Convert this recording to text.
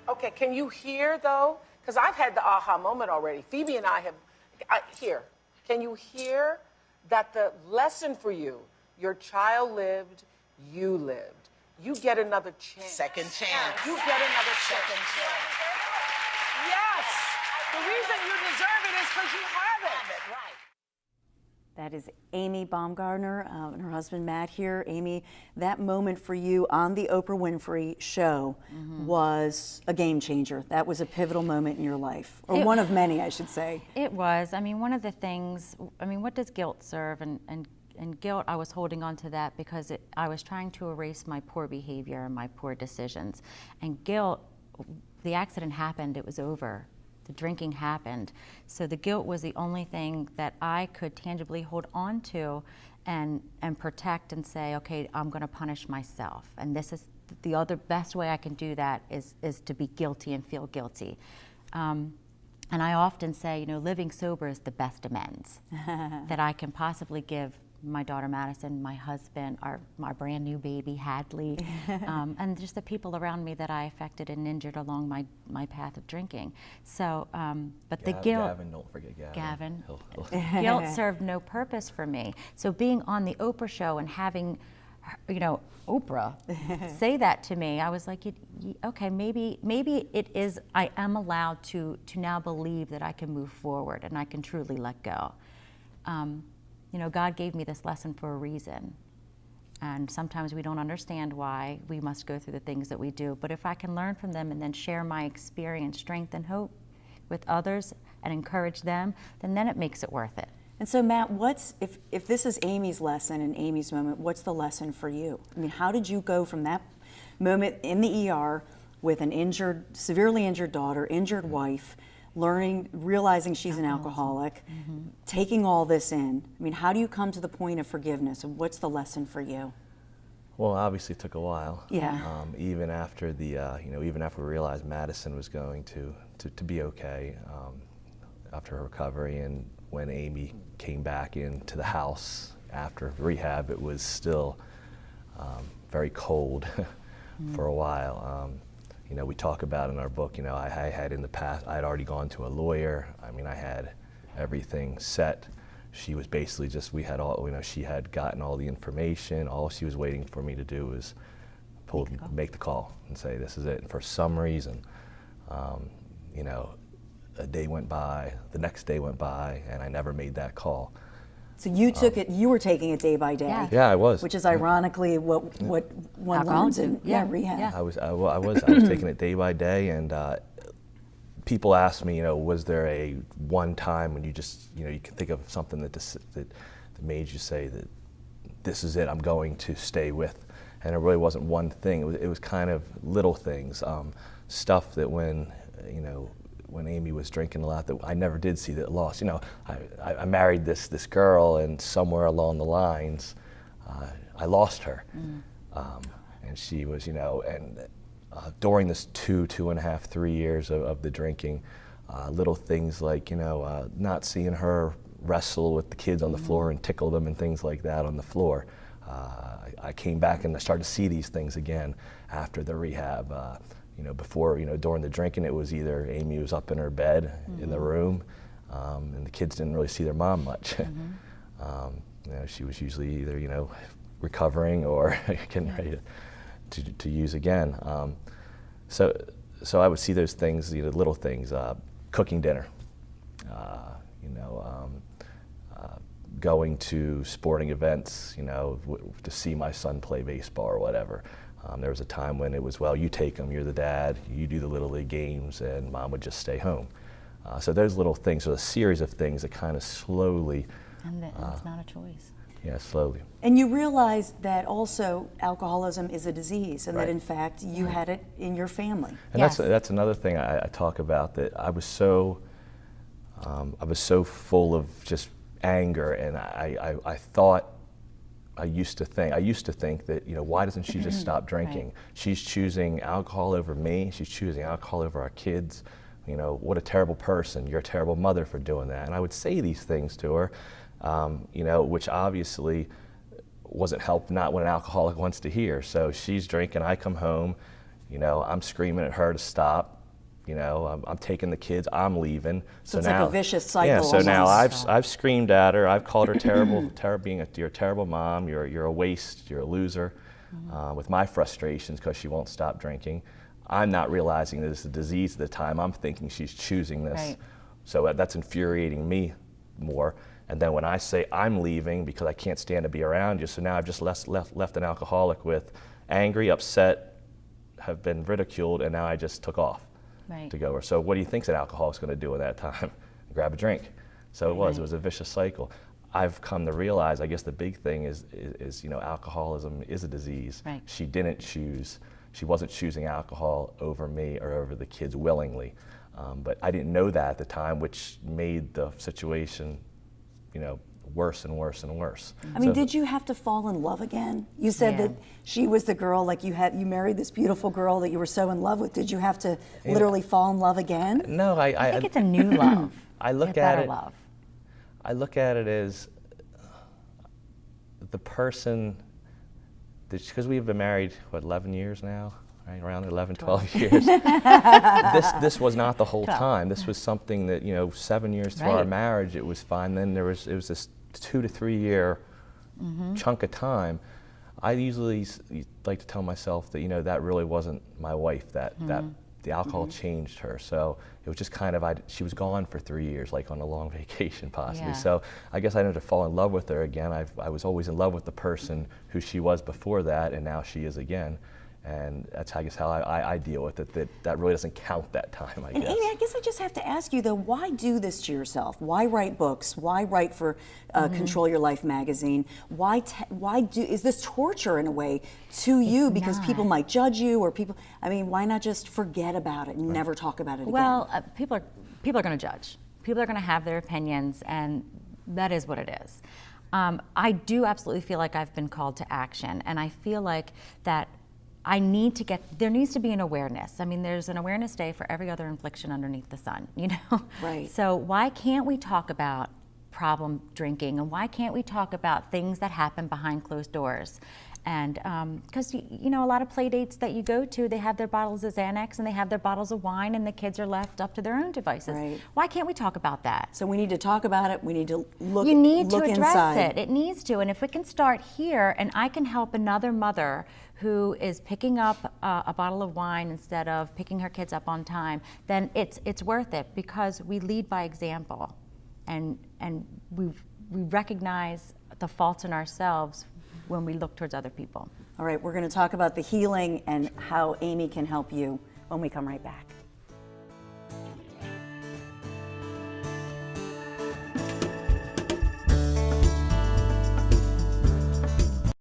Okay, can you hear though? Because I've had the aha moment already. Phoebe and I have, here. Can you hear that the lesson for you, your child lived, you lived. You get another chance. Second chance. You get another Second chance. Yes. The reason you deserve it is because you have it. Right. That is Amy Baumgartner and her husband Matt here. Amy, that moment for you on the Oprah Winfrey show was a game changer. That was a pivotal moment in your life, or one of many, I should say. It was. I mean, one of the things, I mean, what does guilt serve? And guilt, I was holding on to that because I was trying to erase my poor behavior and my poor decisions. And guilt, the accident happened, it was over. The drinking happened. So the guilt was the only thing that I could tangibly hold on to and protect and say, okay, I'm gonna punish myself. And this is the other best way I can do that is to be guilty and feel guilty. And I often say, you know, living sober is the best amends that I can possibly give my daughter Madison, my husband, my brand new baby Hadley, and just the people around me that I affected and injured along my path of drinking. So, but the guilt, Gavin, don't forget Gavin. Guilt served no purpose for me. So being on the Oprah show and having, you know, Oprah say that to me, I was like, okay, maybe it is, I am allowed to now believe that I can move forward and I can truly let go. You know, God gave me this lesson for a reason. And sometimes we don't understand why we must go through the things that we do. But if I can learn from them and then share my experience, strength, and hope with others and encourage them, then it makes it worth it. And so, Matt, if this is Amy's lesson and Amy's moment, what's the lesson for you? I mean, how did you go from that moment in the ER with an severely injured daughter, injured wife, realizing she's an alcoholic, taking all this in? I mean, how do you come to the point of forgiveness, and what's the lesson for you? Well, obviously it took a while. Yeah. Even after even after we realized Madison was going to be okay after her recovery, and when Amy came back into the house after rehab, it was still very cold for a while. You know, we talk about in our book, you know, I had in the past, I had already gone to a lawyer. I mean, I had everything set. She was basically just, we had all, you know, she had gotten all the information. All she was waiting for me to do was make the call and say, this is it. And for some reason, you know, a day went by, the next day went by, and I never made that call. So you took it, you were taking it day by day. Yeah. Yeah, I was. Which is ironically what one learns in rehab. Yeah. I was taking it day by day, and people ask me, you know, was there a one time when you just, you know, you can think of something that made you say that this is it, I'm going to stay with, and it really wasn't one thing. It was kind of little things, stuff that when, you know, when Amy was drinking a lot, that I never did see that loss. You know, I married this girl, and somewhere along the lines, I lost her. And she was, you know, and during this 2.5, 3 years of the drinking, little things like, you know, not seeing her wrestle with the kids on the floor and tickle them and things like that on the floor. I came back and I started to see these things again after the rehab. You know, before, you know, during the drinking, it was either Amy was up in her bed in the room, and the kids didn't really see their mom much. You know, she was usually either, you know, recovering or getting ready to use again. So I would see those things, you know, little things, cooking dinner, you know, going to sporting events, you know, to see my son play baseball or whatever. There was a time when it was, well, you take him, you're the dad, you do the Little League games, and mom would just stay home. So those little things are a series of things that kind of slowly. And it's not a choice. Yeah, slowly. And you realize that also alcoholism is a disease, and Right. that in fact you had it in your family. And Yes. that's another thing I talk about, that I was so full of just anger, and I thought, I used to think that, you know, why doesn't she just stop drinking? Right. She's choosing alcohol over me. She's choosing alcohol over our kids. You know, what a terrible person. You're a terrible mother for doing that. And I would say these things to her, you know, which obviously wasn't not what an alcoholic wants to hear. So she's drinking, I come home, you know, I'm screaming at her to stop. You know, I'm taking the kids, I'm leaving. So it's like a vicious cycle Yeah, so now almost. I've screamed at her, I've called her terrible, you're a terrible mom, you're a waste, you're a loser, with my frustrations because she won't stop drinking. I'm not realizing that it's a disease at the time, I'm thinking she's choosing this. Right. So that's infuriating me more. And then when I say I'm leaving because I can't stand to be around you, so now I've just left an alcoholic with angry, upset, have been ridiculed, and now I just took off. Right. To go. So what do you think an alcoholic's going to do at that time? Grab a drink. So it was a vicious cycle. I've come to realize, I guess the big thing is you know, alcoholism is a disease. Right. She didn't choose, she wasn't choosing alcohol over me or over the kids willingly. But I didn't know that at the time, which made the situation, you know, worse and worse and worse. I mean, did you have to fall in love again? You said Yeah. that she was the girl, like you married this beautiful girl that you were so in love with. Did you have to literally fall in love again? No, I think it's a new love. I look a at better it. love. I look at it as the person, because we've been married, what, 11 years now? Right, around 11, 12 years. This was not the whole time. This was something that, you know, 7 years through our Right. marriage, it was fine. Then it was this 2 to 3 year chunk of time. I usually like to tell myself that, you know, that really wasn't my wife, that the alcohol changed her. So it was just kind of, she was gone for 3 years, like on a long vacation possibly. Yeah. So I guess I had to fall in love with her again. I was always in love with the person who she was before that, and now she is again. And that's, I guess, how I deal with it. That really doesn't count that time, I And guess. Amy, I guess I just have to ask you though, why do this to yourself? Why write books? Why write for Control Your Life magazine? Why is this torture in a way to you? Because people not. might judge you, or people. I mean, why not just forget about it and never talk about it again? Well, people are going to judge. People are going to have their opinions, and that is what it is. I do absolutely feel like I've been called to action, and I feel like that there needs to be an awareness. I mean, there's an awareness day for every other infliction underneath the sun, you know? Right. So why can't we talk about problem drinking, and why can't we talk about things that happen behind closed doors? And because, you know, a lot of play dates that you go to, they have their bottles of Xanax and they have their bottles of wine, and the kids are left up to their own devices. Right. Why can't we talk about that? So we need to talk about it. We need to look. You need to look address inside. it. It needs to. And if we can start here, and I can help another mother who is picking up a bottle of wine instead of picking her kids up on time, then it's worth it, because we lead by example, and we recognize the faults in ourselves when we look towards other people. All right, we're going to talk about the healing and how Amy can help you when we come right back.